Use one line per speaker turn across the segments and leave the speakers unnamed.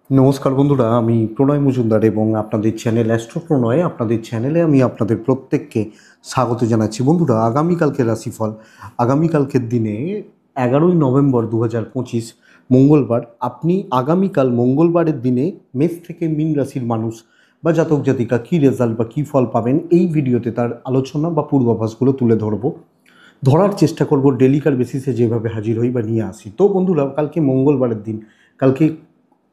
নমস্কার বন্ধুরা, আমি প্রণয় মজুমদার এবং আপনাদের চ্যানেল অ্যাস্ট্রো প্রণয় আপনাদের চ্যানেলে আমি আপনাদের প্রত্যেককে স্বাগত জানাচ্ছি। বন্ধুরা, আগামীকালকের রাশিফল আগামীকালকের দিনে 11ই নভেম্বর 2025 মঙ্গলবার। আপনি আগামীকাল মঙ্গলবারের দিনে মেষ থেকে মীন রাশির মানুষ বা জাতক জাতিকা কী রেজাল্ট বা কী ফল পাবেন এই ভিডিওতে তার আলোচনা বা পূর্বাভাসগুলো তুলে ধরার চেষ্টা করব ডেলিকার বেসিসে যেভাবে হাজির হই বা নিয়ে আসি। তো বন্ধুরা, কালকে মঙ্গলবারের দিন, কালকে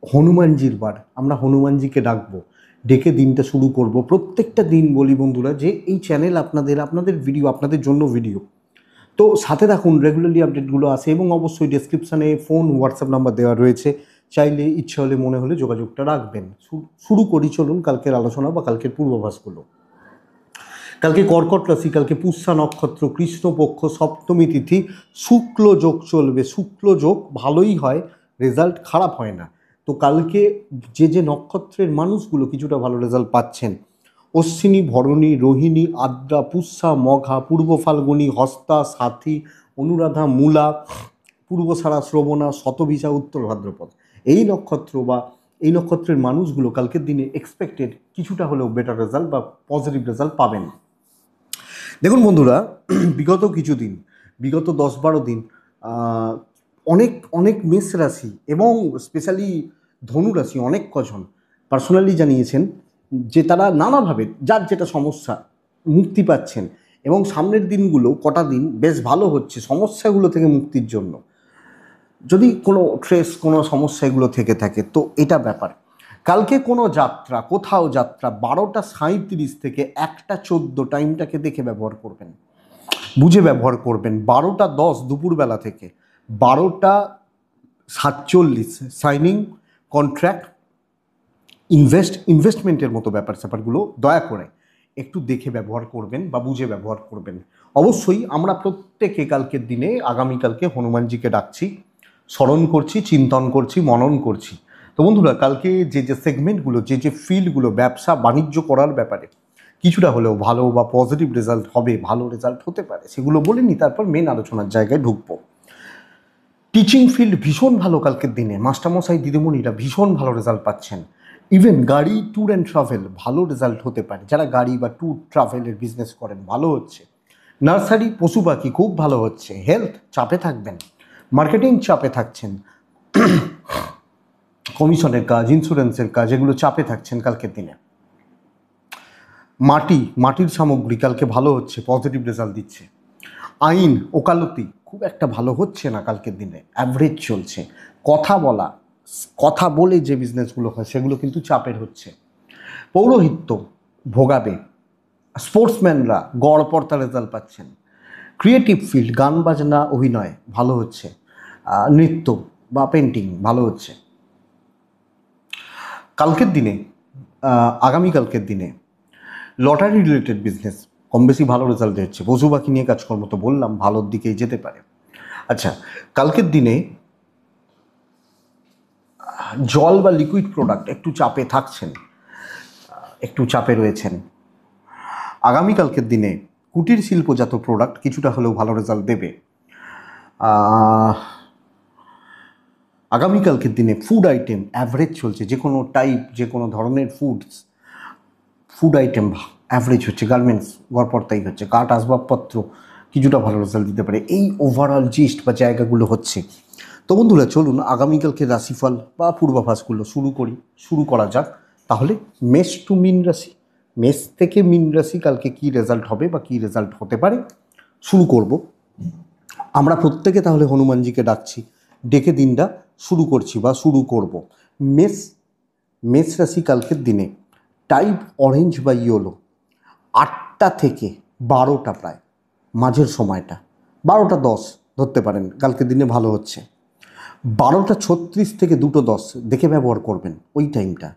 হনুমানজির বার। আমরা হনুমানজিকে ডাকবো, ডেকে দিনটা শুরু করব। প্রত্যেকটা দিন বলি বন্ধুরা যে এই চ্যানেল আপনাদের ভিডিও, আপনাদের জন্য ভিডিও। তো সাথে থাকুন, রেগুলারলি আপডেটগুলো আসে এবং অবশ্যই ডেসক্রিপশানে ফোন হোয়াটসঅ্যাপ নাম্বার দেওয়া রয়েছে, চাইলে ইচ্ছা হলে মনে হলে যোগাযোগটা রাখবেন। শুরু করি, চলুন কালকের আলোচনা বা কালকের পূর্বাভাসগুলো। কালকে কর্কট রাশি, কালকে পুষ্যা নক্ষত্র, কৃষ্ণপক্ষ, সপ্তমী তিথি, শুক্ল যোগ চলবে। শুক্ল যোগ ভালোই হয়, রেজাল্ট খারাপ হয় না। তো কালকে যে নক্ষত্রের মানুষগুলো কিছুটা ভালো রেজাল্ট পাচ্ছেন: অশ্বিনী, ভরণী, রোহিণী, আদ্রা, পুষ্যা, মঘা, পূর্ব ফাল্গুনী, হস্তা, সাথী, অনুরাধা, মূলা, পূর্বসারা, শ্রবণা, শতভিষা, উত্তর ভাদ্রপদ। এই নক্ষত্রের মানুষগুলো কালকের দিনে এক্সপেক্টেড কিছুটা হলেও বেটার রেজাল্ট বা পজিটিভ রেজাল্ট পাবেন। দেখুন বন্ধুরা, বিগত 10-12 দিন অনেক অনেক মেষ রাশি এবং স্পেশালি ধনু রাশি অনেক কজন পার্সোনালি জানিয়েছেন যে তারা নানাভাবে যার যেটা সমস্যা মুক্তি পাচ্ছেন এবং সামনের দিনগুলো কটা দিন বেশ ভালো হচ্ছে সমস্যাগুলো থেকে মুক্তির জন্য। যদি কোনো ট্রেস, কোনো সমস্যা এগুলো থেকে থাকে তো এটা ব্যাপার। কালকে কোনো যাত্রা, কোথাও যাত্রা 12টা 37 থেকে 1টা 14 টাইমটাকে দেখে ব্যবহার করবেন, বুঝে ব্যবহার করবেন। 12টা 10 দুপুরবেলা থেকে 12টা 47 সাইনিং, কন্ট্রাক্ট, ইনভেস্টমেন্টের মতো ব্যাপার স্যাপারগুলো দয়া করে একটু দেখে ব্যবহার করবেন বা বুঝে ব্যবহার করবেন। অবশ্যই আমরা প্রত্যেকে কালকের দিনে আগামীকালকে হনুমানজিকে ডাকছি, স্মরণ করছি, চিন্তন করছি, মনন করছি। তো বন্ধুরা, কালকে যে সেগমেন্টগুলো, যে ফিল্ডগুলো ব্যবসা বাণিজ্য করার ব্যাপারে কিছুটা হলেও ভালো বা পজিটিভ রেজাল্ট হবে, ভালো রেজাল্ট হতে পারে, সেগুলো বলে নি, তারপর মেন আলোচনার জায়গায় ঢুকবো। টিচিং ফিল্ড ভীষণ ভালো কালকের দিনে, মাস্টারমশাই দিদিমণিরা ভীষণ ভালো রেজাল্ট পাচ্ছেন। ইভেন গাড়ি, ট্যুর অ্যান্ড ট্রাভেল ভালো রেজাল্ট হতে পারে। যারা গাড়ি বা ট্যুর ট্রাভেলের বিজনেস করেন ভালো হচ্ছে। নার্সারি, পশু পাখি খুব ভালো হচ্ছে। হেলথ চাপে থাকবেন, মার্কেটিং চাপে থাকছেন, কমিশনের কাজ, ইন্স্যুরেন্সের কাজ, এগুলো চাপে থাকছেন কালকের দিনে। মাটির সামগ্রী কালকে ভালো হচ্ছে, পজিটিভ রেজাল্ট দিচ্ছে। আইন, ওকালতি খুব একটা ভালো হচ্ছে না কালকের দিনে, অ্যাভারেজ চলছে। কথা বলে যে বিজনেসগুলো হয় সেগুলো কিন্তু চাপের হচ্ছে। পৌরোহিত্য ভোগাবে। স্পোর্টসম্যানরা গড়পড়তা রেজাল্ট পাচ্ছেন। ক্রিয়েটিভ ফিল্ড, গান বাজনা, অভিনয় ভালো হচ্ছে। নৃত্য বা পেন্টিং ভালো হচ্ছে কালকের দিনে। আগামীকালকের দিনে লটারি রিলেটেড বিজনেস কম বেশি ভালো রেজাল্ট হচ্ছে। পশু পাখি নিয়ে কাজকর্ম তো বললাম ভালোর দিকেই যেতে পারে। আচ্ছা, কালকের দিনে জল বা লিকুইড প্রোডাক্ট একটু চাপে থাকছেন, একটু চাপে রয়েছেন। আগামীকালকের দিনে কুটির শিল্পজাত প্রোডাক্ট কিছুটা হলেও ভালো রেজাল্ট দেবে। আগামীকালকের দিনে ফুড আইটেম অ্যাভারেজ চলছে, যে কোনো টাইপ, যে কোনো ধরনের ফুড আইটেম অ্যাভারেজ হচ্ছে। গার্মেন্টস গড়পড়তাই হচ্ছে। কাঠ আসবাবপত্র কিছুটা ভালো রেজাল্ট দিতে পারে। এই ওভারঅল জিস্ট বা জায়গাগুলো হচ্ছে। তো বন্ধুরা, চলুন আগামীকালকে রাশিফল বা পূর্বাভাসগুলো শুরু করা যাক। তাহলে মেষ টু মীন রাশি, মেষ থেকে মীন রাশি কালকে কী রেজাল্ট হবে বা কী রেজাল্ট হতে পারে শুরু করব। আমরা প্রত্যেকে তাহলে হনুমানজিকে ডাকছি, ডেকে দিনটা শুরু করব। মেষ মেষ রাশি কালকের দিনে টাইপ অরেঞ্জ বা ইয়েলো, 8টা থেকে 12টা, প্রায় মাঝের সময়টা 12টা 10 ধরতে পারেন কালকের দিনে ভালো হচ্ছে। 12টা 36 থেকে 2টো 10 দেখে ব্যবহার করবেন ওই টাইমটা,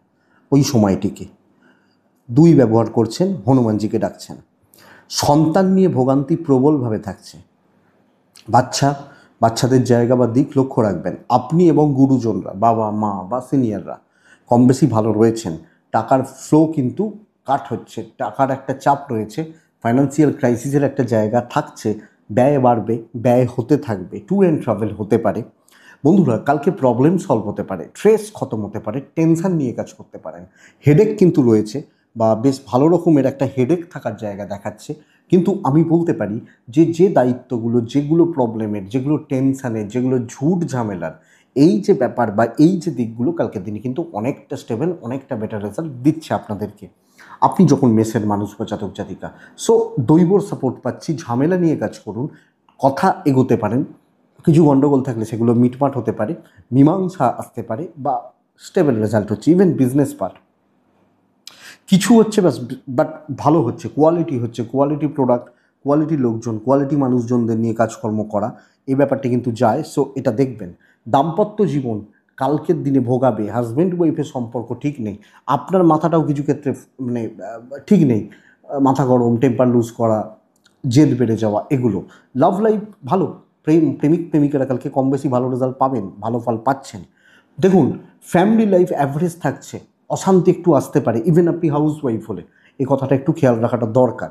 ওই সময়টিকে। ব্যবহার করছেন, হনুমানজিকে ডাকছেন। সন্তান নিয়ে ভোগান্তি প্রবলভাবে থাকছে। বাচ্চাদের জায়গা বা দিক লক্ষ্য রাখবেন। আপনি এবং গুরুজনরা, বাবা মা বা সিনিয়ররা কম বেশি ভালো রয়েছেন। টাকার ফ্লো কিন্তু কাট হচ্ছে, টাকার একটা চাপ রয়েছে, ফাইন্যান্সিয়াল ক্রাইসিসের একটা জায়গা থাকছে। ব্যয় বাড়বে, ব্যয় হতে থাকবে, ট্যুর অ্যান্ড ট্রাভেল হতে পারে। বন্ধুরা কালকে প্রবলেম সলভ হতে পারে, স্ট্রেস খতম হতে পারে, টেনশন নিয়ে কাজ করতে পারেন। হেডেক কিন্তু রয়েছে, বা বেশ ভালো রকমের একটা হেডেক থাকার জায়গা দেখাচ্ছে। কিন্তু আমি বলতে পারি যে যে দায়িত্বগুলো, যেগুলো প্রবলেমের, যেগুলো টেনশানের, যেগুলো ঝুট ঝামেলার, এই যে ব্যাপার বা এই যে দিকগুলো কালকের দিনে কিন্তু অনেকটা স্টেবল, অনেকটা বেটার রেজাল্ট দিচ্ছে আপনাদেরকে। আপনি যখন মেসের মানুষ বা জাতক জাতিকা, সো দৈবর সাপোর্ট পাচ্ছি, ঝামেলা নিয়ে কাজ করুন, কথা এগোতে পারেন, কিছু গণ্ডগোল থাকলে সেগুলো মিটমাট হতে পারে, মীমাংসা আসতে পারে, বা স্টেবল রেজাল্ট হচ্ছে। ইভেন বিজনেস পার্ট কিছু হচ্ছে বাট ভালো হচ্ছে, কোয়ালিটি হচ্ছে, কোয়ালিটি প্রোডাক্ট, কোয়ালিটি লোকজন, কোয়ালিটি মানুষজনদের নিয়ে কাজকর্ম করা, এই ব্যাপারটা কিন্তু যায়। সো এটা দেখবেন। দাম্পত্য জীবন কালকের দিনে ভোগাবে, হাজব্যান্ড ওয়াইফের সম্পর্ক ঠিক নেই, আপনার মাথাটাও কিছু ক্ষেত্রে মানে ঠিক নেই, মাথা গরম, টেম্পার লুজ করা, জেদ বেড়ে যাওয়া, এগুলো। লাভ লাইফ ভালো, প্রেমিক প্রেমিকারা কালকে কম বেশি ভালো রেজাল্ট পাবেন, ভালো ফল পাচ্ছেন। দেখুন, ফ্যামিলি লাইফ অ্যাভারেজ থাকছে, অশান্তি একটু আসতে পারে, ইভেন আপনি হাউস ওয়াইফ হলে এই কথাটা একটু খেয়াল রাখাটা দরকার।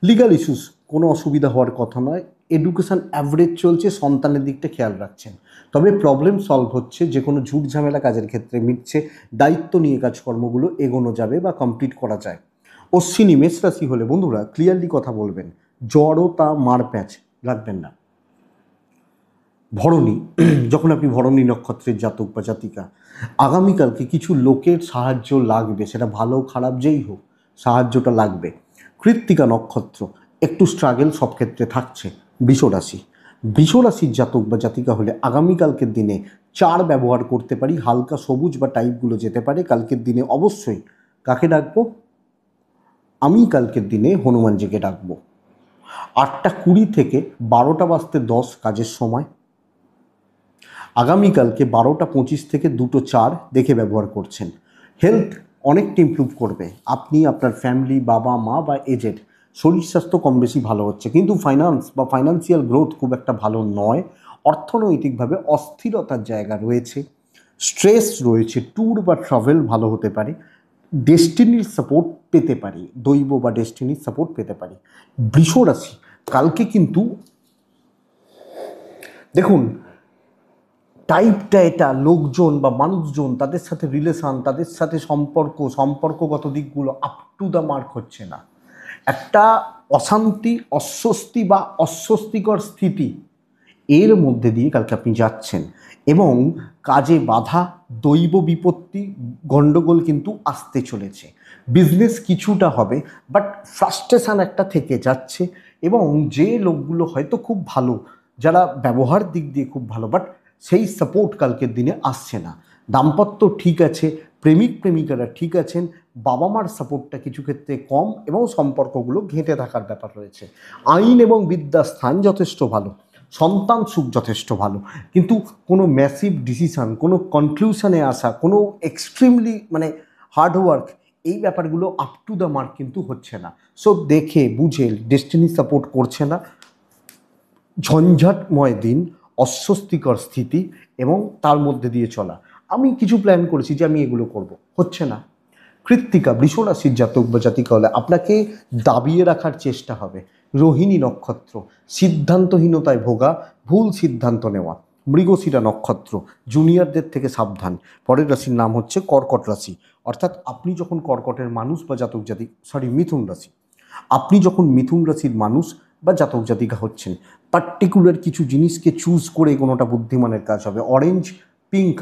লিগাল ইস্যুস কোনো অসুবিধা হওয়ার কথা নয়। এডুকেশান অ্যাভারেজ চলছে, সন্তানের দিকটা খেয়াল রাখছেন। তবে প্রবলেম সলভ হচ্ছে, যে কোনো ঝুট ঝামেলা কাজের ক্ষেত্রে মিটছে, দায়িত্ব নিয়ে কাজকর্মগুলো এগোনো যাবে বা কমপ্লিট করা যায়। অশ্বিনী মেষ রাশি হলে বন্ধুরা ক্লিয়ারলি কথা বলবেন, জড়তা মার প্যাঁচ রাখবেন না। ভরণী যখন আপনি ভরণী নক্ষত্রের জাতক বা জাতিকা, আগামীকালকে কিছু লোকের সাহায্য লাগবে, সেটা ভালো খারাপ যেই হোক, সাহায্যটা লাগবে। কৃত্তিকা নক্ষত্র একটু স্ট্রাগল সব ক্ষেত্রে থাকছে। বৃষরাশি, বৃষরাশির জাতক বা জাতিকা হলে আগামীকালকের দিনে চার ব্যবহার করতে পারি, হালকা সবুজ বা টাইপগুলো যেতে পারে। কালকের দিনে অবশ্যই কাকে ডাকবো? আমি কালকের দিনে হনুমানজিকে ডাকবো। 8:20 থেকে 12:10 কাজের সময়। আগামীকালকে 12:25 থেকে 2:04 দেখে ব্যবহার করছেন। হেলথ অনেকটা ইমপ্রুভ করবে, আপনি, আপনার ফ্যামিলি, বাবা মা বা এজেড, শরীর স্বাস্থ্য কম বেশি ভালো হচ্ছে। কিন্তু ফাইন্যান্স বা ফাইন্যান্সিয়াল গ্রোথ খুব একটা ভালো নয়, অর্থনৈতিকভাবে অস্থিরতার জায়গা রয়েছে, স্ট্রেস রয়েছে, ট্যুর বা ট্রাভেল ভালো হতে পারে, ডেস্টিনির সাপোর্ট পেতে পারি, দৈব বা ডেস্টিনির সাপোর্ট পেতে পারি। বৃষরাশি কালকে কিন্তু দেখুন, টাইপটা এটা, লোকজন বা মানুষজন, তাদের সাথে রিলেশান, তাদের সাথে সম্পর্কগত দিকগুলো আপ টু দ্য মার্ক হচ্ছে না। একটা অশান্তি, অস্বস্তি বা অস্বস্তিকর স্থিতি, এর মধ্যে দিয়ে কালকে আপনি যাচ্ছেন, এবং কাজে বাধা, দৈব বিপত্তি, গণ্ডগোল কিন্তু আসতে চলেছে। বিজনেস কিছুটা হবে, বাট ফ্রাস্ট্রেশন একটা থেকে যাচ্ছে। এবং যে লোকগুলো হয়তো খুব ভালো, যারা ব্যবহার দিক দিয়ে খুব ভালো, বাট সেই সাপোর্ট কালকের দিনে আসছে না। দাম্পত্য ঠিক আছে, প্রেমিক প্রেমিকারা ঠিক আছেন, বাবা মার সাপোর্টটা কিছু ক্ষেত্রে কম, এবং সম্পর্কগুলো ঘেঁটে থাকার ব্যাপার রয়েছে। আইন এবং বিদ্যাস্থান যথেষ্ট ভালো, সন্তান সুখ যথেষ্ট ভালো। কিন্তু কোনো ম্যাসিভ ডিসিশান, কোনো কনক্লুশনে আসা, কোনো এক্সট্রিমলি মানে হার্ডওয়ার্ক, এই ব্যাপারগুলো আপ টু দ্য মার্ক কিন্তু হচ্ছে না। সো দেখে বুঝে, ডেস্টিনি সাপোর্ট করছে না, ঝঞ্ঝাটময় দিন, অস্বস্তিকর স্থিতি, এবং তার মধ্যে দিয়ে চলা। আমি কিছু প্ল্যান করেছি যে আমি এগুলো করব, হচ্ছে না। কৃত্তিকা বৃষরাশির জাতক বা জাতিকা হলে আপনাকে দাবিয়ে রাখার চেষ্টা হবে। রোহিণী নক্ষত্র সিদ্ধান্তহীনতায় ভোগা, ভুল সিদ্ধান্ত নেওয়া। মৃগশিরা নক্ষত্র জুনিয়রদের থেকে সাবধান। পরের রাশির নাম হচ্ছে কর্কট রাশি, অর্থাৎ আপনি যখন কর্কটের মানুষ বা জাতক জাতি, মিথুন রাশি, আপনি যখন মিথুন রাশির মানুষ বা জাতক জাতিকা হচ্ছেন, পার্টিকুলার কিছু জিনিসকে চুজ করে কোনোটা বুদ্ধিমানের কাজ হবে। অরেঞ্জ, পিঙ্ক,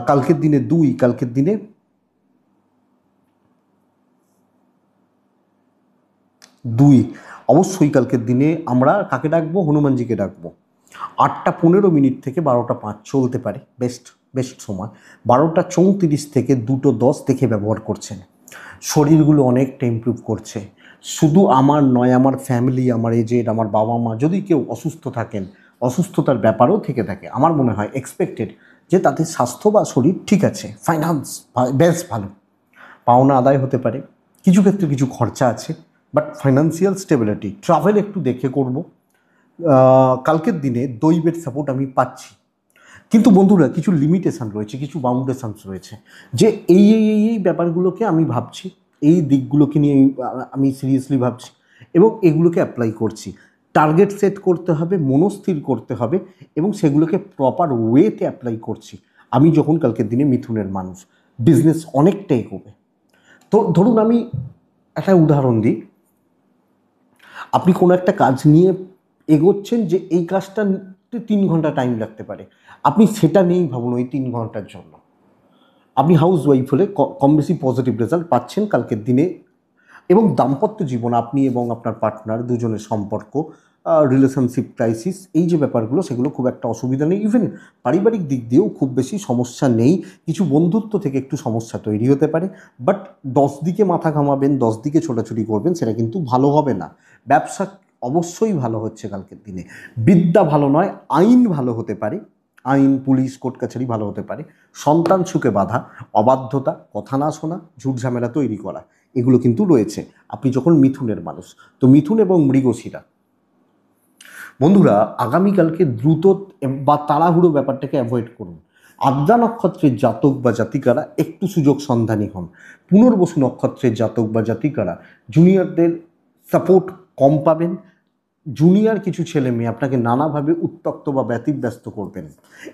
কালকের দিনে 2, কালকের দিনে 2, অবশ্যই কালকের দিনে আমরা কাকে ডাকবো? হনুমানজিকে ডাকবো। 8:15 থেকে 12:05 চলতে পারে, বেস্ট সময়। 12:34 থেকে 2:10 দেখে ব্যবহার করছেন। শরীরগুলো অনেকটা ইমপ্রুভ করছে। শুধু আমার নয়, আমার ফ্যামিলি, আমার এজেড, আমার বাবা মা যদি কেউ অসুস্থ থাকেন, অসুস্থতার ব্যাপারও থেকে থাকে, আমার মনে হয় এক্সপেক্টেড যে তাদের স্বাস্থ্য বা শরীর ঠিক আছে। ফাইন্যান্স বেশ ভালো, পাওনা আদায় হতে পারে, কিছু ক্ষেত্রে কিছু খরচা আছে, বাট ফাইন্যান্সিয়াল স্টেবিলিটি। ট্রাভেল একটু দেখে করব। কালকের দিনে দৈবের সাপোর্ট আমি পাচ্ছি, কিন্তু বন্ধুরা কিছু লিমিটেশান রয়েছে, কিছু বাউন্ডেশনস রয়েছে, যে এই ব্যাপারগুলোকে আমি ভাবছি, এই দিকগুলোকে নিয়ে আমি সিরিয়াসলি ভাবছি, এবং এগুলোকে অ্যাপ্লাই করছি। টার্গেট সেট করতে হবে, মনস্থির করতে হবে এবং সেগুলোকে প্রপার ওয়েতে অ্যাপ্লাই করছি। আমি যখন কালকের দিনে মিথুনের মানুষ, বিজনেস অনেকটা এগোবে। তো ধরুন আমি একটা উদাহরণ দিই, আপনি কোনো একটা কাজ নিয়ে এগোচ্ছেন যে এই কাজটা 3 ঘন্টা টাইম লাগতে পারে, আপনি সেটা নিয়েই ভাবুন ওই 3 ঘন্টার জন্য। আপনি হাউস ওয়াইফ হলে কম বেশি পজিটিভ রেজাল্ট পাচ্ছেন কালকের দিনে। এবং দাম্পত্য জীবন, আপনি এবং আপনার পার্টনার দুজনের সম্পর্ক, রিলেশনশিপ ক্রাইসিস, এই যে ব্যাপারগুলো সেগুলো খুব একটা অসুবিধা নেই। ইভেন পারিবারিক দিক দিয়েও খুব বেশি সমস্যা নেই। কিছু বন্ধুত্ব থেকে একটু সমস্যা তৈরি হতে পারে, বাট 10 দিকে মাথা ঘামাবেন, 10 দিকে ছোটাছুটি করবেন, সেটা কিন্তু ভালো হবে না। ব্যবসা অবশ্যই ভালো হচ্ছে কালকের দিনে। বিদ্যা ভালো নয়, আইন ভালো হতে পারে, আইন, পুলিশ, কোর্ট কাছারি ভালো হতে পারে। সন্তান সুখে বাধা, অবাধ্যতা, কথা না শোনা, ঝুট ঝামেলা তৈরি করা, এগুলো কিন্তু রয়েছে আপনি যখন মিথুনের মানুষ। তো মিথুন এবং মৃগশিরা বন্ধুরা, আগামীকালকে দ্রুত বা তাড়াহুড়ো ব্যাপারটাকে অ্যাভয়েড করুন। আদ্রা নক্ষত্রের জাতক বা জাতিকারা একটু সুযোগ সন্ধানী হন। পুনর্বসু নক্ষত্রের জাতক বা জাতিকারা জুনিয়রদের সাপোর্ট কম পাবেন। জুনিয়র কিছু ছেলে মেয়ে আপনাকে নানাভাবে উত্ত্যক্ত বা ব্যতিব্যস্ত করবেন,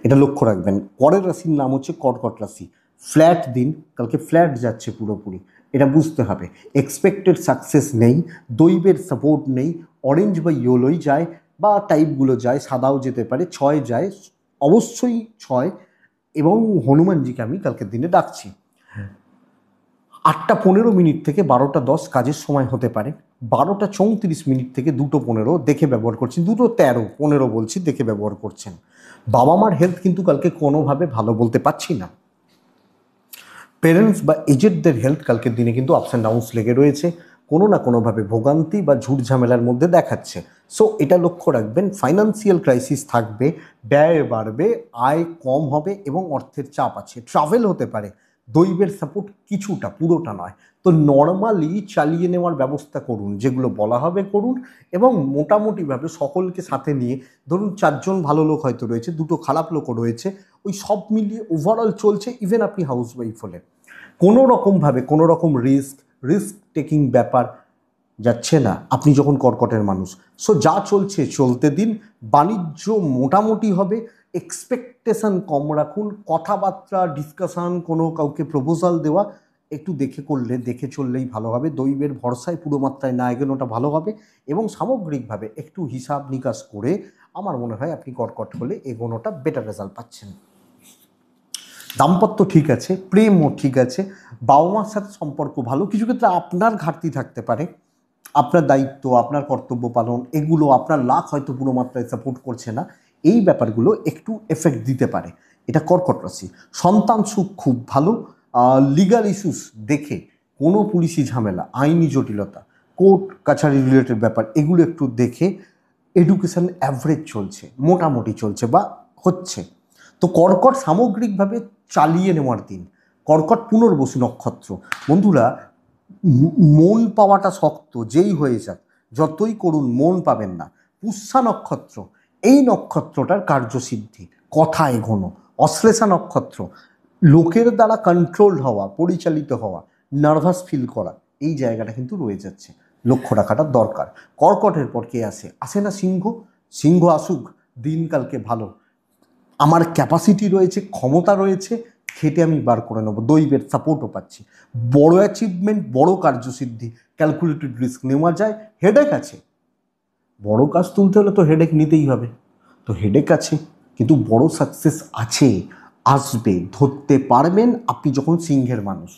এটা লক্ষ্য রাখবেন। পরের রাশির নাম হচ্ছে কর্কট রাশি। ফ্ল্যাট দিন, কালকে ফ্ল্যাট যাচ্ছে পুরোপুরি, এটা বুঝতে হবে। এক্সপেক্টেড সাকসেস নেই, দৈবের সাপোর্ট নেই। অরেঞ্জ বা ইয়েলোই যায় বা টাইপগুলো যায়, সাদাও যেতে পারে, 6 যায়, অবশ্যই 6। এবং হনুমানজিকে আমি কালকের দিনে ডাকছি। 8টা 15 মিনিট থেকে 12টা 10 কাজের সময় হতে পারে। 12টা 34 মিনিট থেকে 2টো 15 দেখে ব্যবহার করছেন, 2টো 13 15 বলছি, দেখে ব্যবহার করছেন। বাবা মার হেলথ কিন্তু কালকে কোনোভাবে ভালো বলতে পারছি না। পেরেন্টস বা এজেডদের হেলথ কালকের দিনে কিন্তু আপস অ্যান্ড ডাউনস লেগে রয়েছে, কোনো না কোনোভাবে ভোগান্তি বা ঝুট ঝামেলার মধ্যে দেখাচ্ছে। সো এটা লক্ষ্য রাখবেন, ফাইন্যান্সিয়াল ক্রাইসিস থাকবে, ব্যয় বাড়বে, আয় কম হবে এবং অর্থের চাপ আছে। ট্রাভেল হতে পারে, দৈবের সাপোর্ট কিছুটা, পুরোটা নয়। তো নর্মালি চালিয়ে নেওয়ার ব্যবস্থা করুন, যেগুলো বলা হবে করুন, এবং মোটামুটিভাবে সকলকে সাথে নিয়ে, ধরুন 4জন ভালো লোক হয়তো রয়েছে, 2টো খারাপ লোকও রয়েছে, ওই সব মিলিয়ে ওভারঅল চলছে। ইভেন আপনি হাউস ওয়াইফ হলে কোনো রকমভাবে কোনো রকম রিস্ক টেকিং ব্যাপার যাচ্ছে না আপনি যখন কর্কটের মানুষ। সো যা চলছে চলতে দিন। বাণিজ্য মোটামুটি হবে, এক্সপেকটেশন কম রাখুন। কথাবার্তা, ডিসকাশন, কোনো কাউকে প্রপোজাল দেওয়া একটু দেখে করলে, দেখে চললেই ভালো হবে। দৈবের ভরসায় পুরো মাত্রায় না এগোনোটা ভালো হবে এবং সামগ্রিকভাবে একটু হিসাব নিকাশ করে আমার মনে হয় আপনি কর্কট হলে এগোনোটা বেটার রেজাল্ট পাচ্ছেন। দাম্পত্য ঠিক আছে, প্রেমও ঠিক আছে, বাবা মার সাথে সম্পর্ক ভালো। কিছু ক্ষেত্রে আপনার ঘাটতি থাকতে পারে, আপনার দায়িত্ব, আপনার কর্তব্য পালন, এগুলো আপনার লাক হয়তো পুরো মাত্রায় সাপোর্ট করছে না, এই ব্যাপারগুলো একটু এফেক্ট দিতে পারে। এটা কর্কট রাশি। সন্তান সুখ খুব ভালো। লিগাল ইস্যুস দেখে, কোনো পুলিশি ঝামেলা, আইনি জটিলতা, কোর্ট কাছারি রিলেটেড ব্যাপার, এগুলো একটু দেখে। এডুকেশন অ্যাভারেজ চলছে, মোটামুটি চলছে বা হচ্ছে। তো কর্কট সামগ্রিকভাবে চালিয়ে নেওয়ার দিন। কর্কট পুনর্বসু নক্ষত্র বন্ধুরা, মন পাওয়াটা শক্ত, যেই হয়ে যাক, যতই করুন মন পাবেন না। পুষ্যা নক্ষত্র, এই নক্ষত্রটার কার্যসিদ্ধি, কথা এগোনো। অশ্লেষা নক্ষত্র, লোকের দ্বারা কন্ট্রোল হওয়া, পরিচালিত হওয়া, নার্ভাস ফিল করা, এই জায়গাটা কিন্তু রয়ে যাচ্ছে, লক্ষ্য রাখাটা দরকার। কর্কটের পর কে আসে? আসে না সিংহ। সিংহ আসুক, দিনকালকে ভালো। আমার ক্যাপাসিটি রয়েছে, ক্ষমতা রয়েছে, খেটে আমি বার করে নেবো, দৈবের সাপোর্টও পাচ্ছি। বড় অ্যাচিভমেন্ট, বড় কার্যসিদ্ধি, ক্যালকুলেটেড রিস্ক নেওয়া যায়। হেডেক আছে, বড় কাজ তুলতে হলে তো হেডেক নিতেই হবে, তো হেডেক আছে, কিন্তু বড় সাকসেস আছে, আসবে, ধরতে পারবেন আপনি যখন সিংহের মানুষ।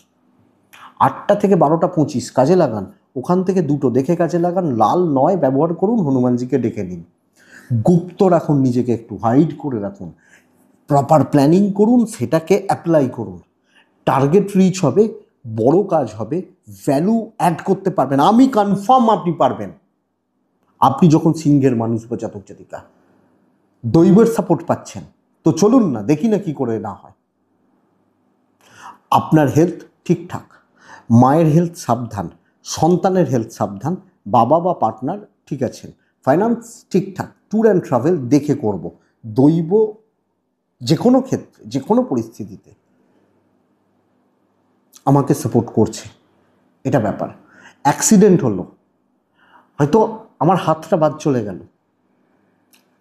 8টা থেকে 12টা 25 কাজে লাগান, ওখান থেকে 2টো দেখে কাজে লাগান। লাল 9 ব্যবহার করুন, হনুমানজিকে ডেকে নিন। গুপ্ত রাখুন, নিজেকে একটু হাইড করে রাখুন। প্রপার প্ল্যানিং করুন, সেটাকে অ্যাপ্লাই করুন। টার্গেট রিচ হবে, বড় কাজ হবে, ভ্যালু অ্যাড করতে পারবেন, আমি কনফার্ম আপনি পারবেন। আপনি যখন সিংহের মানুষ বা জাতক জাতিকা, দৈবের সাপোর্ট পাচ্ছেন, তো চলুন না, দেখি না কি করে না হয়। আপনার হেলথ ঠিকঠাক, মায়ের হেলথ সাবধান, সন্তানের হেলথ সাবধান, বাবা বা পার্টনার ঠিক আছেন, ফাইন্যান্স ঠিকঠাক, ট্যুর অ্যান্ড ট্রাভেল দেখে করব। দৈব যে কোনো ক্ষেত্রে, যে কোনো পরিস্থিতিতে আমাকে সাপোর্ট করছে, এটা ব্যাপার। অ্যাক্সিডেন্ট হলো, হয়তো আমার হাতটা বাদ চলে গেল,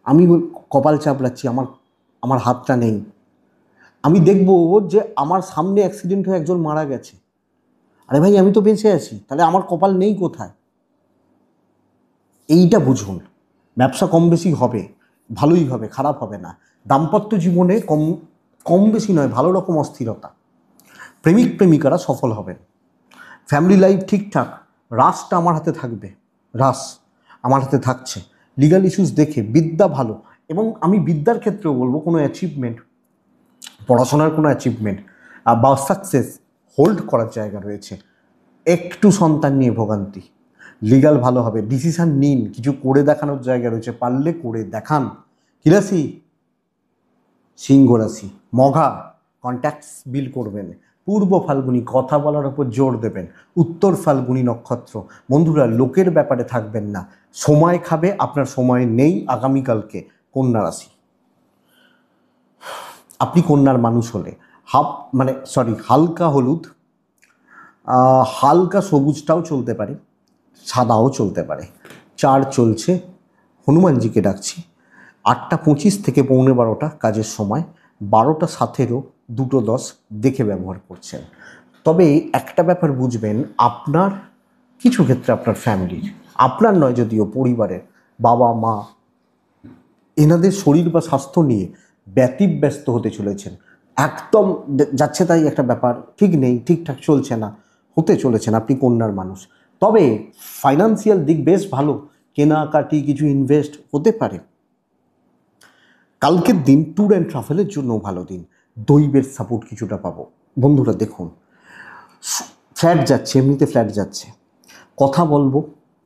আমি কপাল চাপড়াচ্ছি, আমার আমার হাতটা নেই। আমি দেখব যে আমার সামনে অ্যাক্সিডেন্ট হয়ে একজন মারা গেছে, আরে ভাই আমি তো বেঁচে আছি, তাহলে আমার কপাল নেই কোথায়? এইটা বুঝুন। ব্যবসা কম বেশি হবে, ভালোই হবে, খারাপ হবে না। দাম্পত্য জীবনে কম কম বেশি নয়, ভালো রকম অস্থিরতা। প্রেমিক প্রেমিকারা সফল হবেন। ফ্যামিলি লাইফ ঠিকঠাক, রাসটা আমার হাতে থাকবে, রাস আমার হাতে থাকছে। লিগাল ইস্যুস দেখে বিদ্যা ভালো, এবং আমি বিদ্যার ক্ষেত্রেও বলবো কোনো অ্যাচিভমেন্ট, পড়াশোনার কোনো অ্যাচিভমেন্ট বা সাকসেস হোল্ড করার জায়গা রয়েছে। একটু সন্তান নিয়ে ভোগান্তি, লিগাল ভালো হবে, ডিসিশান নিন, কিছু করে দেখানোর জায়গা রয়েছে, পারলে করে দেখান। কি রাশি? সিংহ রাশি। মঘা, কন্ট্যাক্টস বিল করবেন। পূর্ব ফাল্গুনি, কথা বলার ওপর জোর দেবেন। উত্তর ফাল্গুনি নক্ষত্র। বন্ধুরা, লোকের ব্যাপারে থাকবেন না, সময় খাবে, আপনার সময় নেই আগামীকালকে। কন্যা রাশি, আপনি কন্যার মানুষ হলে হালকা হলুদ, হালকা সবুজটাও চলতে পারে, সাদাও চলতে পারে। 4 চলছে, হনুমানজিকে ডাকছি। 8:25 থেকে 11:45 কাজের সময়, 12:17 2:10 দেখে ব্যবহার করছেন। তবে একটা ব্যাপার বুঝবেন, আপনার কিছু ক্ষেত্রে আপনার ফ্যামিলির, আপনার নয় যদিও, পরিবারের বাবা মা, এনাদের শরীর বা স্বাস্থ্য নিয়ে ব্যতিব্যস্ত হতে চলেছেন। একদম যাচ্ছে তাই একটা ব্যাপার, ঠিক নেই, ঠিকঠাক চলছে না, হতে চলেছেন আপনি কন্যার মানুষ। তবে ফাইন্যান্সিয়াল দিক বেশ ভালো, কেনাকাটি, কিছু ইনভেস্ট হতে পারে। কালকের দিন ট্যুর অ্যান্ড ট্রাভেলের জন্য ভালো দিন, দৈবের সাপোর্ট কিছুটা পাবো। বন্ধুরা দেখুন, ফ্ল্যাট যাচ্ছে, এমনিতে ফ্ল্যাট যাচ্ছে, কথা বলবো,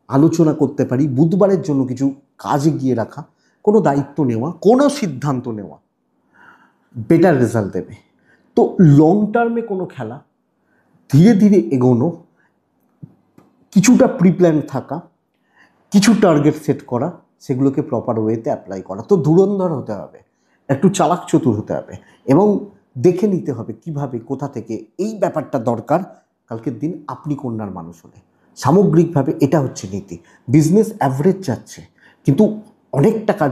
আলোচনা করতে পারি। বুধবারের জন্য কিছু কাজে গিয়ে রাখা, কোনো দায়িত্ব নেওয়া, কোনো সিদ্ধান্ত নেওয়া বেটার রেজাল্ট দেবে। তো লং টার্মে কোনো খেলা, ধীরে ধীরে এগোনো, কিছুটা প্রিপ্ল্যান থাকা, কিছু টার্গেট সেট করা, সেগুলোকে প্রপার ওয়েতে অ্যাপ্লাই করা। তো ধুরন্ধর হতে হবে, একটু চালাক চতুর হতে হবে, এবং দেখে নিতে হবে কিভাবে, কোথা থেকে এই ব্যাপারটা দরকার কালকের দিন আপনি কন্যার মানুষ হলে। সামগ্রিকভাবে এটা হচ্ছে নীতি। বিজনেস অ্যাভারেজ যাচ্ছে, কিন্তু অনেকটা কাজ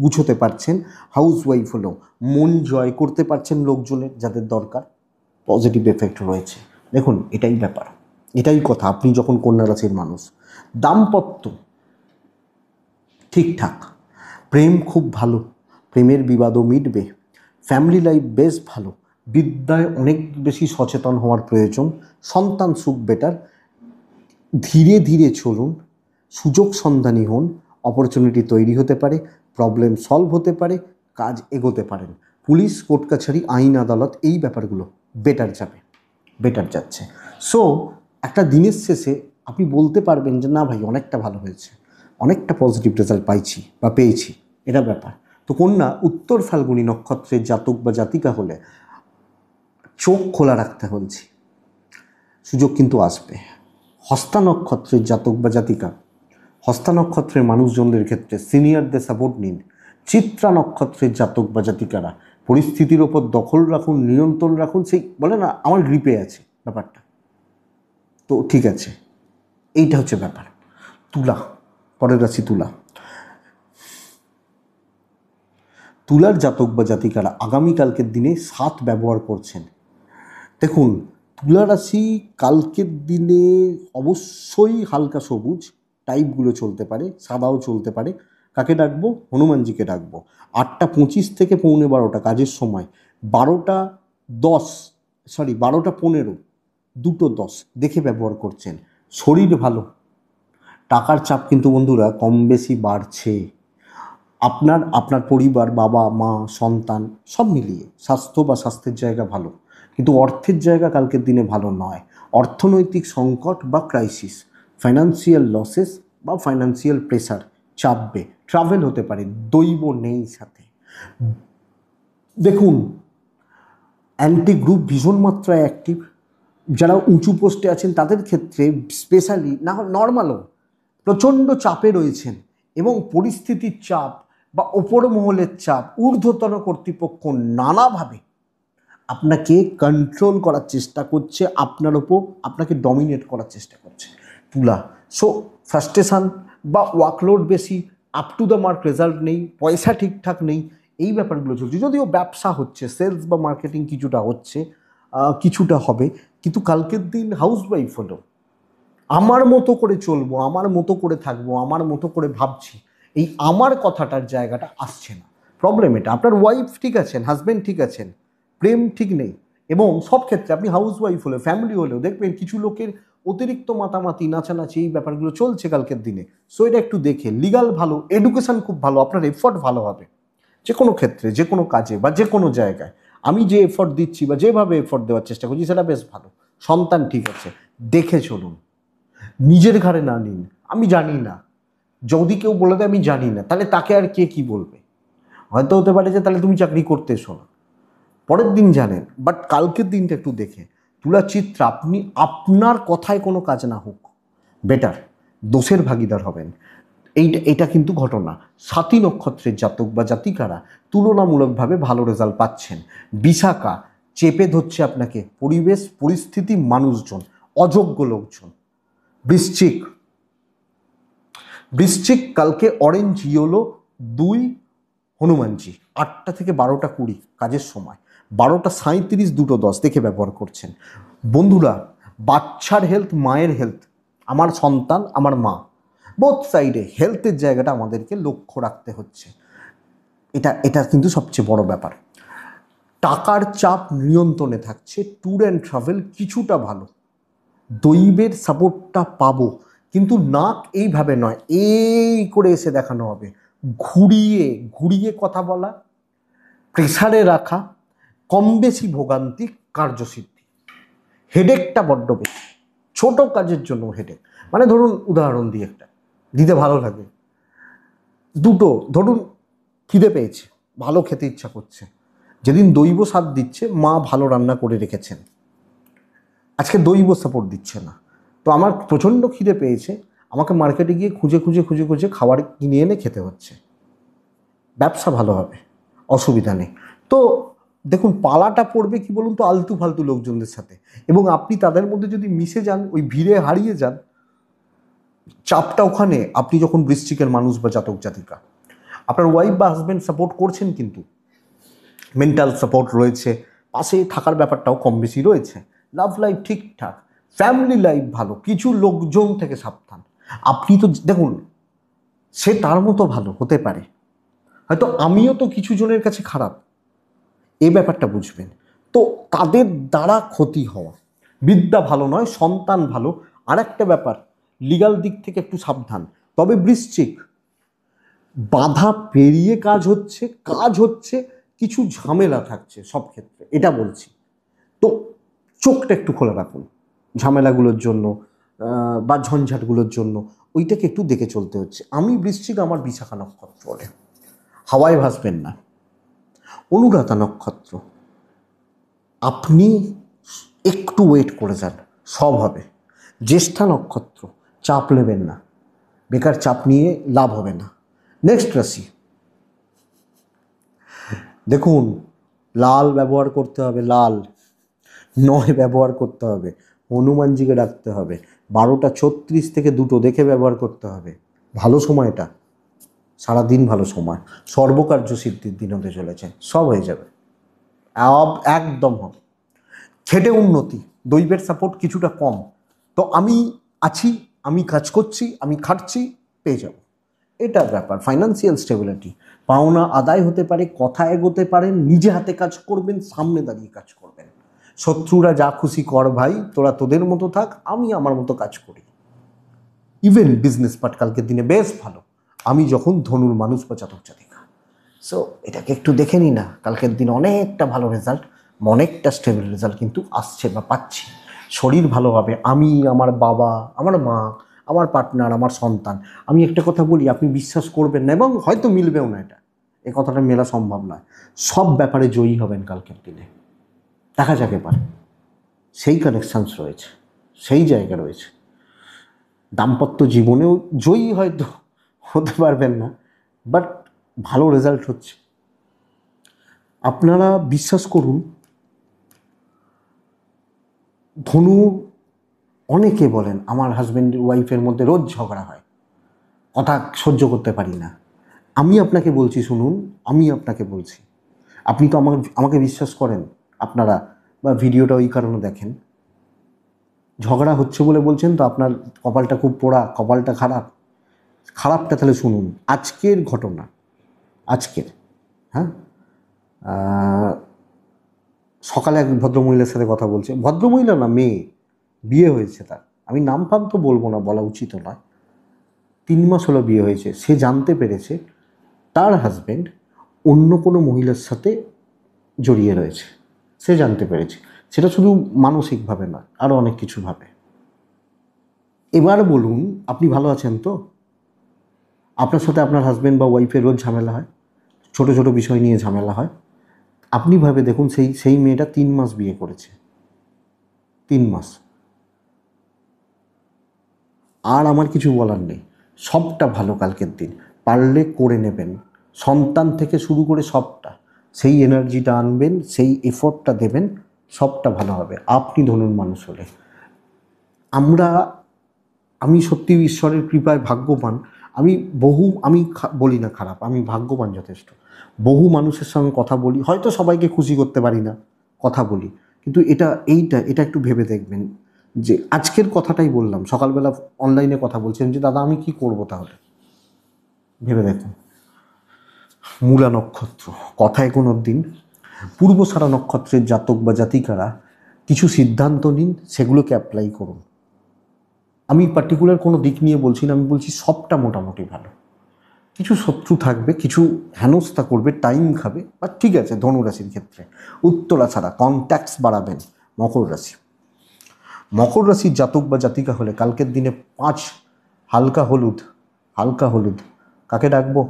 গুছোতে পারছেন। হাউস ওয়াইফ হলেও মন জয় করতে পারছেন লোকজনের, যাদের দরকার। পজিটিভ এফেক্ট রয়েছে। দেখুন, এটাই ব্যাপার, এটাই কথা আপনি যখন কন্যা রাশির মানুষ। দাম্পত্য ঠিকঠাক, প্রেম খুব ভালো, প্রেমের বিবাদও মিটবে। ফ্যামিলি লাইফ বেশ ভালো, বিদ্যায় অনেক বেশি সচেতন হওয়ার প্রয়োজন। সন্তান সুখ বেটার, ধীরে ধীরে চলুন, সুযোগ সন্ধানী হন, অপরচুনিটি তৈরি হতে পারে, প্রবলেম সলভ হতে পারে, কাজ এগোতে পারেন। পুলিশ, কোর্ট কাছারি, আইন আদালত, এই ব্যাপারগুলো বেটার যাবে, বেটার যাচ্ছে। সো একটা দিনের শেষে আপনি বলতে পারবেন যে না ভাই, অনেকটা ভালো হয়েছে, অনেকটা পজিটিভ রেজাল্ট পাইছি বা পেয়েছি, এটা ব্যাপার। তো কন্যা উত্তর ফাল্গুনী নক্ষত্রের জাতক বা জাতিকা হলে চোখ খোলা রাখতে বলছি, সুযোগ কিন্তু আসবে। হস্তা নক্ষত্রের জাতক বা জাতিকা, হস্তা নক্ষত্রের মানুষজনদের ক্ষেত্রে সিনিয়রদের সাপোর্ট নিন। চিত্রা নক্ষত্রের জাতক বা জাতিকারা পরিস্থিতির ওপর দখল রাখুন, নিয়ন্ত্রণ রাখুন। সেই বলে না, আমার গ্রিপে আছে ব্যাপারটা, তো ঠিক আছে, এইটা হচ্ছে ব্যাপার। তুলা, পরের রাশি তুলা। তুলার জাতক বা জাতিকারা আগামীকালকের দিনে 7 ব্যবহার করছেন। দেখুন, তুলা রাশি কালকের দিনে অবশ্যই হালকা সবুজ টাইপগুলো চলতে পারে, সাদাও চলতে পারে। কাকে ডাকবো? হনুমানজিকে ডাকবো। 8:25 থেকে 12:15 কাজের সময়, 12:15 2:10 দেখে ব্যবহার করছেন। শরীর ভালো, টাকার চাপ কিন্তু বন্ধুরা কম বেশি বাড়ছে। আপনার পরিবার, বাবা মা, সন্তান সব মিলিয়ে স্বাস্থ্য বা স্বাস্থ্যের জায়গা ভালো, কিন্তু অর্থের জায়গা কালকের দিনে ভালো নয়। অর্থনৈতিক সংকট বা ক্রাইসিস, ফাইন্যান্সিয়াল লসেস বা ফাইন্যান্সিয়াল প্রেসার চাপবে। ট্রাভেল হতে পারে, দৈব নেই সাথে। দেখুন, অ্যান্টি গ্রুপ ভীষণ মাত্রায় অ্যাক্টিভ। যারা উঁচু পোস্টে আছেন তাদের ক্ষেত্রে স্পেশালি, না নর্মালও, প্রচণ্ড চাপে রয়েছেন, এবং পরিস্থিতির চাপ বা ওপর মহলের চাপ, ঊর্ধ্বতন কর্তৃপক্ষ নানাভাবে আপনাকে কন্ট্রোল করার চেষ্টা করছে, আপনার ওপর আপনাকে ডমিনেট করার চেষ্টা করছে তুলা। সো ফ্রাস্ট্রেশন বা ওয়ার্কলোড বেশি, up to the mark result নেই, পয়সা ঠিকঠাক নেই, এই ব্যাপারগুলো চলছে। যদিও ব্যবসা হচ্ছে, সেলস বা মার্কেটিং কিছুটা হচ্ছে, কিছুটা হবে, কিন্তু কালকের দিন হাউসওয়াইফ হলো, আমার মতো করে চলবো, আমার মতো করে থাকবো, আমার মতো করে ভাবছি, এই আমার কথাটার জায়গাটা আসছে না। প্রবলেম এটা। আপনার ওয়াইফ ঠিক আছেন, হাজব্যান্ড ঠিক আছেন, প্রেম ঠিক নেই। এবং সব ক্ষেত্রে আপনি হাউসওয়াইফ হলে, ফ্যামিলি হলেও দেখবেন কিছু লোকের অতিরিক্ত মাতামাতি, নাচানাচি, এই ব্যাপারগুলো চলছে কালকের দিনে। সো এটা একটু দেখে, লিগাল ভালো, এডুকেশন খুব ভালো, আপনার এফর্ট ভালো হবে যে কোনো ক্ষেত্রে, যে কোনো কাজে বা যে কোনো জায়গায়। আমি যে এফর্ট দিচ্ছি বা যেভাবে এফর্ট দেওয়ার চেষ্টা করছি সেটা বেশ ভালো। সন্তান ঠিক আছে, দেখে চলুন, নিজের ঘাড়ে না নিন। আমি জানি না, যদি কেউ বলে দেয় আমি জানি না, তাহলে তাকে আর কে কি বলবে? হয়তো হতে পারে যে তাহলে তুমি চাকরি করতে এসো না, পরের দিন জানেন। বাট কালকের দিনটা একটু দেখে, তুলা চিত্রা, আপনি আপনার কথায় কোনো কাজ না হোক, বেটার দোষের ভাগিদার হবেন। এটা কিন্তু ঘটনা। সাতী নক্ষত্রের জাতক বা জাতিকারা তুলনামূলকভাবে ভালো রেজাল্ট পাচ্ছেন। বিশাখা চেপে ধরছে আপনাকে পরিবেশ, পরিস্থিতি, মানুষজন, অযোগ্য লোকজন। বৃশ্চিক, বৃশ্চিক কালকে অরেঞ্জ ইয়েলো 2 হনুমানজি, 8টা থেকে 12টা 20 কাজের সময়, 12টা 37 2টো 10 দেখে ব্যবহার করছেন। বন্ধুরা, বাচ্চার হেলথ, মায়ের হেলথ, আমার সন্তান, আমার মা, বোথ সাইডে হেলথের জায়গাটা আমাদেরকে লক্ষ্য রাখতে হচ্ছে। এটা কিন্তু সবচেয়ে বড় ব্যাপার। টাকার চাপ নিয়ন্ত্রণে থাকছে, ট্যুর অ্যান্ড ট্রাভেল কিছুটা ভালো, দৈবের সাপোর্টটা পাবো, কিন্তু নাক এইভাবে নয়, এই করে এসে দেখানো হবে, ঘুরিয়ে ঘুরিয়ে কথা বলা, প্রেসারে রাখা, কম বেশি ভোগান্তি, কার্যসিদ্ধি। হেডেকটা বড্ড বেশি, ছোট কাজের জন্য হেডেক। মানে ধরুন, উদাহরণ দিয়ে একটা দিতে ভালো লাগে, দুটো ধরুন, খিদে পেয়েছে, ভালো খেতে ইচ্ছা করছে, যেদিন দৈব সাথ দিচ্ছে, মা ভালো রান্না করে রেখেছেন, আজকে দৈব সাপোর্ট দিচ্ছে না, তো আমার প্রচণ্ড খিদে পেয়েছে, আমাকে মার্কেটে গিয়ে খুঁজে খুঁজে খুঁজে খুঁজে খাবার কিনে এনে খেতে হচ্ছে। ব্যবসা ভালো হবে, অসুবিধা নেই। তো দেখুন, পালাটা পড়বে কি বলুন তো, আলতু ফালতু লোকজনদের সাথে, এবং আপনি তাদের মধ্যে যদি মিশে যান, ওই ভিড়ে হারিয়ে যান, চাপটা ওখানে। আপনি যখন বৃশ্চিকের মানুষ বা জাতক জাতিকা, আপনার ওয়াইফ বা হাজব্যান্ড সাপোর্ট করছেন, কিন্তু মেন্টাল সাপোর্ট রয়েছে, পাশে থাকার ব্যাপারটাও কম বেশি রয়েছে, লাভ লাইফ ঠিকঠাক, ফ্যামিলি লাইফ ভালো, কিছু লোকজন থেকে সাবধান। আপনি তো দেখুন, সে তার মতো ভালো হতে পারে, হয়তো আমিও তো কিছু জনের কাছে খারাপ, এই ব্যাপারটা বুঝবেন। তো তাদের দ্বারা ক্ষতি হওয়া, বিদ্যা ভালো নয়, সন্তান ভালো। আর একটা ব্যাপার, লিগাল দিক থেকে একটু সাবধান। তবে বৃশ্চিক, বাধা পেরিয়ে কাজ হচ্ছে, কাজ হচ্ছে, কিছু ঝামেলা থাকছে সব ক্ষেত্রে, এটা বলছি। তো চোখটা একটু খোলা রাখুন ঝামেলাগুলোর জন্য, বা ঝঞ্ঝাটগুলোর জন্য, ওইটাকে একটু দেখে চলতে হচ্ছে। আমি বৃশ্চিক, আমার বিশাখা নক্ষত্র বলে, হাওয়ায় ভাসবেন না। অনুরাধা নক্ষত্র, আপনি একটু ওয়েট করে যান, সব হবে। জ্যেষ্ঠা নক্ষত্র, চাপ নেবেন না, বেকার চাপ নিয়ে লাভ হবে না। নেক্সট রাশি, দেখুন, লাল ব্যবহার করতে হবে, লাল নয় ব্যবহার করতে হবে, হনুমানজিকে ডাকতে হবে, 12টা 36 থেকে 2টো দেখে ব্যবহার করতে হবে। ভালো সময়টা, সারাদিন ভালো সময়, সর্বকার্য সিদ্ধির দিন হতে চলেছে, সব হয়ে যাবে, একদম হবে। খেটে উন্নতি, দৈবের সাপোর্ট কিছুটা কম, তো আমি আছি, আমি কাজ করছি, আমি খাটছি, পেয়ে যাব, এটার ব্যাপার। ফাইন্যান্সিয়াল স্টেবিলিটি, পাওনা আদায় হতে পারে, কথা এগোতে পারেন, নিজে হাতে কাজ করবেন, সামনে দাঁড়িয়ে কাজ করবেন। শত্রুরা যা খুশি কর ভাই, তোরা তোদের মতো থাক, আমি আমার মতো কাজ করি। ইভেন বিজনেস পার্ট কালকের দিনে বেশ ভালো, আমি যখন ধনুর মানুষ বা জাতক জাতিকা। সো এটাকে একটু দেখে নিই না, কালকের দিন অনেকটা ভালো রেজাল্ট, অনেকটা স্টেবল রেজাল্ট কিন্তু আসছে বা পাচ্ছি। শরীর ভালো হবে, আমি, আমার বাবা, আমার মা, আমার পার্টনার, আমার সন্তান। আমি একটা কথা বলি, আপনি বিশ্বাস করবেন না, এবং হয়তো মিলবেও না, এটা এই কথাটা মেলা সম্ভব নয়, সব ব্যাপারে জয়ী হবেন কালকের দিনে। দেখা যাকে পারে, সেই কানেকশানস রয়েছে, সেই জায়গা রয়েছে। দাম্পত্য জীবনেও জয়ী হয়তো হতে পারবেন না, বাট ভালো রেজাল্ট হচ্ছে। আপনারা বিশ্বাস করুন, ধনু, অনেকে বলেন আমার হাজব্যান্ড ওয়াইফের মধ্যে রোজ ঝগড়া হয়, কথা সহ্য করতে পারি না। আমি আপনাকে বলছি, শুনুন, আমি আপনাকে বলছি, আপনি তো আমাকে বিশ্বাস করেন আপনারা, বা ভিডিওটা ওই কারণে দেখেন। ঝগড়া হচ্ছে বলে বলছেন তো আপনার কপালটা খুব পোড়া, কপালটা খারাপ। খারাপটা তাহলে শুনুন, আজকের ঘটনা, আজকের, হ্যাঁ, সকালে এক ভদ্রমহিলার সাথে কথা বলছে, ভদ্রমহিলা না, মেয়ে, বিয়ে হয়েছে তার, আমি নাম ফাম তো বলবো না, বলা উচিত নয়। 3 মাস হলো বিয়ে হয়েছে, সে জানতে পেরেছে তার হাজব্যান্ড অন্য কোনো মহিলার সাথে জড়িয়ে রয়েছে। সে জানতে পেরেছে, সেটা শুধু মানসিকভাবে না, আরও অনেক কিছুভাবে। এবার বলুন, আপনি ভালো আছেন তো? আপনার সাথে আপনার হাজব্যান্ড বা ওয়াইফের রোজ ঝামেলা হয়, ছোট ছোট বিষয় নিয়ে ঝামেলা হয়। আপনি ভাবে দেখুন, সেই মেয়েটা 3 মাস বিয়ে করেছে, 3 মাস। আর আমার কিছু বলার নেই, সবটা ভালো কালকের দিন, পারলে করে নেবেন, সন্তান থেকে শুরু করে সবটা, সেই এনার্জিটা আনবেন, সেই এফোর্টটা দেবেন, সবটা ভালো হবে। আপনি ধরুন মানুষ হলে, আমি সত্যি ঈশ্বরের কৃপায় ভাগ্যবান। আমি বলি না খারাপ, আমি ভাগ্যবান যথেষ্ট। বহু মানুষের সঙ্গে কথা বলি, হয়তো সবাইকে খুশি করতে পারি না, কথা বলি, কিন্তু এটা একটু ভেবে দেখবেন, যে আজকের কথাটাই বললাম, সকালবেলা অনলাইনে কথা বলছিলাম যে দাদা আমি কি করব, তাহলে ভেবে দেখুন। মূলা নক্ষত্র, কথায় কোনো দিন পূর্বসারা নক্ষত্রের জাতক বা জাতিকারা কিছু সিদ্ধান্ত নিন, সেগুলোকে অ্যাপ্লাই করুন। আমি পার্টিকুলার কোনো দিক নিয়ে বলছি না, আমি বলছি সবটা মোটামুটি ভালো। কিছু শত্রু থাকবে, কিছু হেনস্থা করবে, টাইম খাবে, বা ঠিক আছে। ধনুরাশির ক্ষেত্রে উত্তরা ছাড়া কন্ট্যাক্টস বাড়াবেন। মকর রাশি, মকর রাশির জাতক বা জাতিকা হলে কালকের দিনে 5 হালকা হলুদ, হালকা হলুদ কাকে ডাকবো?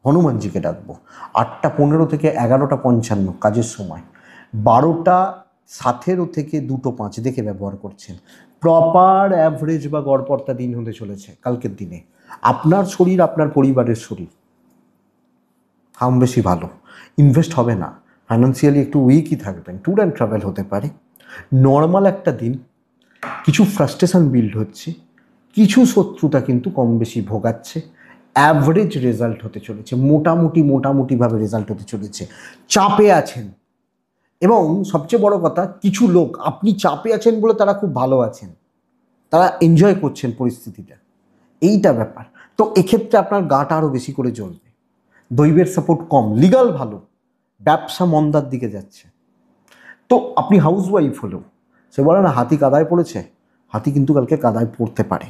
হনুমানজিকে ডাকবো। 8টা 15 থেকে 11টা 55 কাজের সময়, 12টা 17 থেকে 2টো 5 দেখে ব্যবহার করছেন। প্রপার অ্যাভারেজ বা গড়পড়তা দিন হতে চলেছে কালকের দিনে। আপনার শরীর, আপনার পরিবারের শরীর কম বেশি ভালো, ইনভেস্ট হবে না, ফাইন্যান্সিয়ালি একটু উইকই থাকবেন, ট্যুর অ্যান্ড ট্রাভেল হতে পারে। নর্মাল একটা দিন, কিছু ফ্রাস্ট্রেশন বিল্ড হচ্ছে, কিছু শত্রুতা কিন্তু কম বেশি ভোগাচ্ছে। অ্যাভারেজ রেজাল্ট হতে চলেছে, মোটামুটিভাবে রেজাল্ট হতে চলেছে। চাপে আছেন, এবং সবচেয়ে বড় কথা, কিছু লোক আপনি চাপে আছেন বলে তারা খুব ভালো আছেন, তারা এনজয় করছেন পরিস্থিতিটা, এইটা ব্যাপার। তো এক্ষেত্রে আপনার গাটা আরও বেশি করে জ্বলবে। দৈবের সাপোর্ট কম, লিগাল ভালো, ব্যবসা মন্দার দিকে যাচ্ছে। তো আপনি হাউস ওয়াইফ হলেও, সে বলে না হাতি কাদায় পড়েছে, হাতি কিন্তু কালকে কাদায় পড়তে পারে।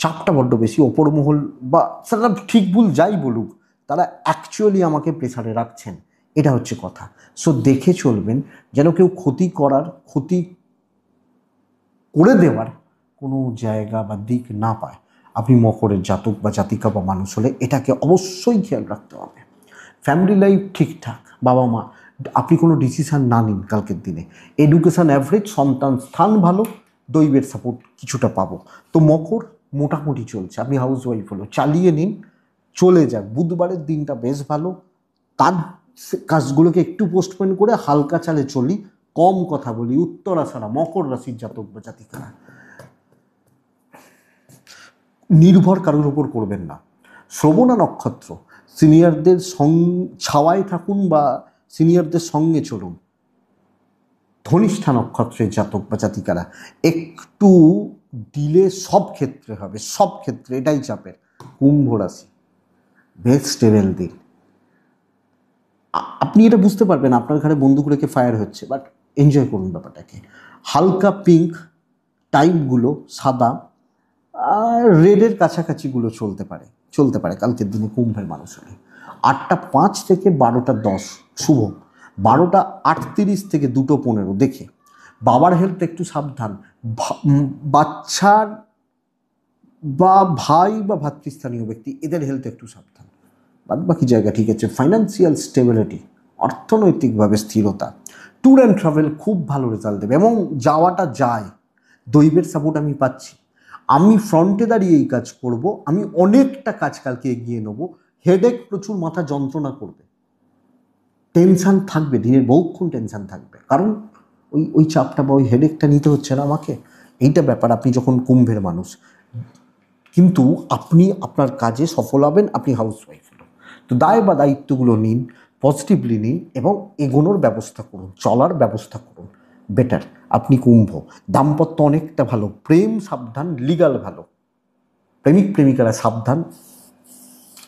চাপটা বড্ড বেশি, ওপর মহল বা সেটা ঠিক ভুল যাই বলুক, তারা অ্যাকচুয়ালি আমাকে প্রেসারে রাখছেন, এটা হচ্ছে কথা। সো দেখে চলবেন যেন কেউ ক্ষতি করে দেওয়ার কোনো জায়গা বা দিক না পায়। আপনি মকরের জাতক বা জাতিকা বা মানুষ হলে এটাকে অবশ্যই খেয়াল রাখতে হবে। ফ্যামিলি লাইফ ঠিকঠাক, বাবা মা, আপনি কোনো ডিসিশান না নিন কালকের দিনে। এডুকেশান অ্যাভারেজ, সন্তান স্থান ভালো, দৈবের সাপোর্ট কিছুটা পাবো। তো মকর মোটামুটি চলছে, আপনি হাউস ওয়াইফ হলো চালিয়ে নিন, চলে যাক। বুধবারের দিনটা বেশ ভালো, তার কাজগুলোকে একটু পোস্টপোন করে হালকা চালে চলি, কম কথা বলি। উত্তরা ছাড়া মকর রাশির জাতক বা জাতিকারা নির্ভর কারোর উপর করবেন না। শ্রবণা নক্ষত্র, সিনিয়রদের ছাওয়ায় থাকুন বা সিনিয়রদের সঙ্গে চলুন। ধনিষ্ঠা নক্ষত্রের জাতক বা জাতিকারা একটু ডিলে সব ক্ষেত্রে হবে, সব ক্ষেত্রে, এটাই চাপের। কুম্ভ রাশি বেশ স্টেবল দিন, আপনি এটা বুঝতে পারবেন আপনার ঘরে বন্দুক রেখে ফায়ার হচ্ছে, বাট এনজয় করুন ব্যাপারটাকে। হালকা পিঙ্ক টাইপগুলো, সাদা আর রেডের কাছাকাছিগুলো চলতে পারে কালকের দিনে কুম্ভের মানুষ হলে। 8টা 5 থেকে 12টা 10 শুভ, 12টা 38 থেকে 2টো 15 দেখে। বাবার হেলথ একটু সাবধান, বাচ্চার বা ভাই বা ভাতৃস্থানীয় ব্যক্তি, এদের হেলথ একটু সাবধান, বাদ বাকি জায়গা ঠিক আছে। ফাইন্যান্সিয়াল স্টেবিলিটি, অর্থনৈতিকভাবে স্থিরতা, ট্যুর অ্যান্ড ট্রাভেল খুব ভালো রেজাল্ট দেবে, এবং যাওয়াটা যায়, দৈবের সাপোর্ট আমি পাচ্ছি। আমি ফ্রন্টে দাঁড়িয়ে এই কাজ করব, আমি অনেকটা কাজ কালকে এগিয়ে নেব। হেডেক প্রচুর, মাথা যন্ত্রণা করবে, টেনশান থাকবে, দিনের বহুক্ষণ টেনশান থাকবে, কারণ ওই চাপটা বা ওই হেডেকটা নিতে হচ্ছে না আমাকে, এইটা ব্যাপার। আপনি যখন কুম্ভের মানুষ, কিন্তু আপনি আপনার কাজে সফল হবেন, আপনি হাউসওয়াইফ হলো। তো দায় বা দায়িত্বগুলো নিন, পজিটিভলি নিন এবং এগোনোর ব্যবস্থা করুন, চলার ব্যবস্থা করুন, বেটার। আপনি কুম্ভ, দাম্পত্য অনেকটা ভালো, প্রেম সাবধান, লিগাল ভালো, প্রেমিক প্রেমিকারা সাবধান,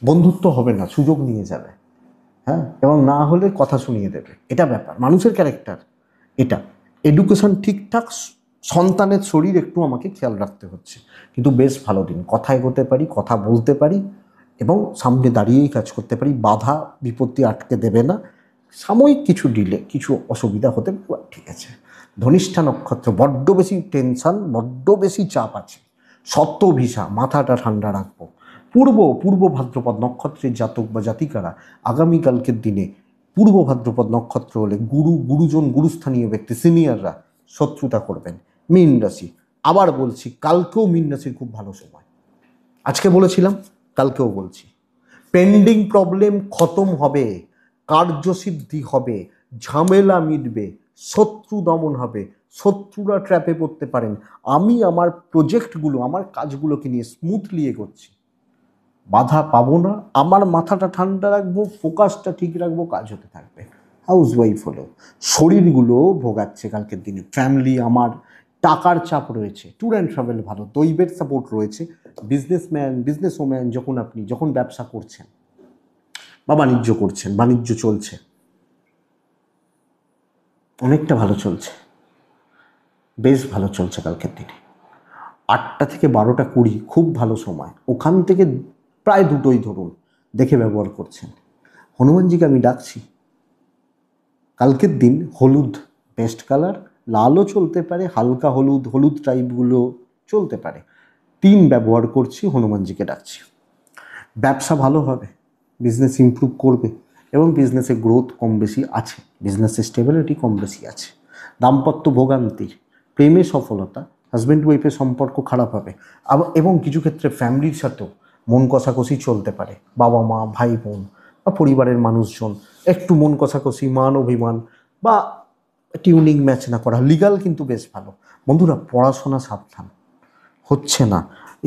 বন্ধুত্ব হবে না, সুযোগ নিয়ে যাবে, হ্যাঁ, এবং না হলে কথা শুনিয়ে দেবে, এটা ব্যাপার মানুষের ক্যারেক্টার এটা। এডুকেশন ঠিকঠাক, সন্তানের শরীর একটু আমাকে খেয়াল রাখতে হচ্ছে, কিন্তু বেশ ভালো দিন, কথা এগোতে পারি, কথা বলতে পারি এবং সামনে দাঁড়িয়েই কাজ করতে পারি, বাধা বিপত্তি আটকে দেবে না। সাময়িক কিছু ডিলে, কিছু অসুবিধা হতে পারে, ঠিক আছে। ধনিষ্ঠা নক্ষত্র, বড্ড বেশি টেনশন, বড্ড বেশি চাপ আছে, সত্য ভিসা, মাথাটা ঠান্ডা রাখবো। পূর্ব ভাদ্রপদ নক্ষত্রের জাতক বা জাতিকারা আগামীকালকের দিনে পূর্ব ভাদ্রপদ নক্ষত্র হলে গুরুজন, গুরুস্থানীয় ব্যক্তি, সিনিয়ররা শত্রুতা করবেন। মীন রাশি, আবার বলছি, কালকেও মীন রাশির খুব ভালো সময়, আজকে বলেছিলাম, কালকেও বলছি। পেন্ডিং প্রবলেম খতম হবে, কার্যসিদ্ধি হবে, ঝামেলা মিটবে, শত্রু দমন হবে, শত্রুরা ট্র্যাপে পড়তে পারেন। আমি আমার প্রজেক্টগুলো, আমার কাজগুলোকে নিয়ে স্মুথলি এগোচ্ছি, বাধা পাবো না, আমার মাথাটা ঠান্ডা রাখবো, ফোকাসটা ঠিক রাখবো, কাজ হতে থাকবে। হাউসওয়াইফ হলেও শরীরগুলো ভোগাচ্ছে কালকের দিনে, ফ্যামিলি, আমার টাকার চাপ রয়েছে, ট্যুর অ্যান্ড ট্রাভেল ভালো, দৈবের সাপোর্ট রয়েছে। বিজনেস ওম্যান যখন ব্যবসা করছেন বা বাণিজ্য করছেন, বাণিজ্য চলছে, অনেকটা ভালো চলছে, বেশ ভালো চলছে কালকের দিনে। 8টা থেকে 12টা 20 খুব ভালো সময়, ওখান থেকে প্রায় দুটোই ধরুন, দেখে ব্যবহার করছেন। হনুমানজিকে আমি ডাকছি, কালকের দিন হলুদ বেস্ট কালার, লালও চলতে পারে, হালকা হলুদ টাইপগুলো চলতে পারে, 3 ব্যবহার করছি, হনুমানজিকে ডাকছি। ব্যবসা ভালো হবে, বিজনেস ইমপ্রুভ করবে এবং বিজনেসে গ্রোথ কম বেশি আছে, বিজনেসে স্টেবিলিটি কম বেশি আছে। দাম্পত্য ভোগান্তির, প্রেমে সফলতা, হাজব্যান্ড ওয়াইফের সম্পর্ক খারাপ হবে, এবং কিছু ক্ষেত্রে ফ্যামিলির সাথেও মন কষাকষি চলতে পারে, বাবা মা, ভাই বোন বা পরিবারের মানুষজন একটু মন কষাকষি, মান অভিমান বা টিউনিং ম্যাচ না করা। লিগাল কিন্তু বেশ ভালো। বন্ধুরা, পড়াশোনা সাবধান, হচ্ছে না,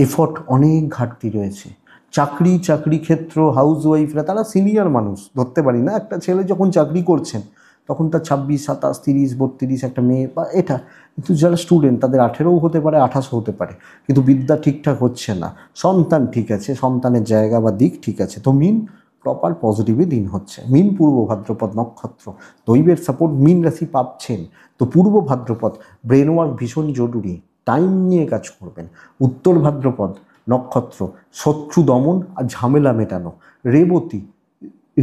এফর্ট অনেক ঘাটতি রয়েছে। চাকরি ক্ষেত্র, হাউসওয়াইফরা তারা সিনিয়র মানুষ, ধরতে পারি না, একটা ছেলে যখন চাকরি করছেন তখন তার 26, 27, 30, 32 একটা মেয়ে বা এটা, কিন্তু যারা স্টুডেন্ট তাদের 18ও হতে পারে, 28ও হতে পারে, কিন্তু বিদ্যা ঠিকঠাক হচ্ছে না। সন্তান ঠিক আছে, সন্তানের জায়গা বা দিক ঠিক আছে, তো মিন প্রপার পজিটিভই দিন হচ্ছে। মিন পূর্ব ভাদ্রপদ নক্ষত্র, দৈবের সাপোর্ট মীন রাশি পাচ্ছেন, তো পূর্ব ভাদ্রপদ ব্রেন ওয়ার্ক ভীষণ জরুরি, টাইম নিয়ে কাজ করবেন। উত্তর ভাদ্রপদ নক্ষত্র, শত্রু দমন আর ঝামেলা মেটানো। রেবতী,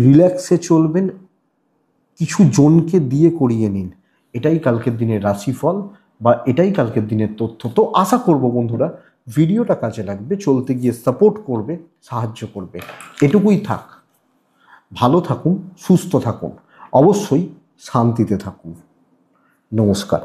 রিল্যাক্সে চলবেন, কিছু জনকে দিয়ে করিয়ে নিন। এটাই কালকের দিনের রাশিফল বা এটাই কালকের দিনের তথ্য। তো আশা করব বন্ধুরা ভিডিওটা কাজে লাগবে, চলতে গিয়ে সাপোর্ট করবে, সাহায্য করবে। এটুকুই থাক, ভালো থাকুন, সুস্থ থাকুন, অবশ্যই শান্তিতে থাকুন। নমস্কার।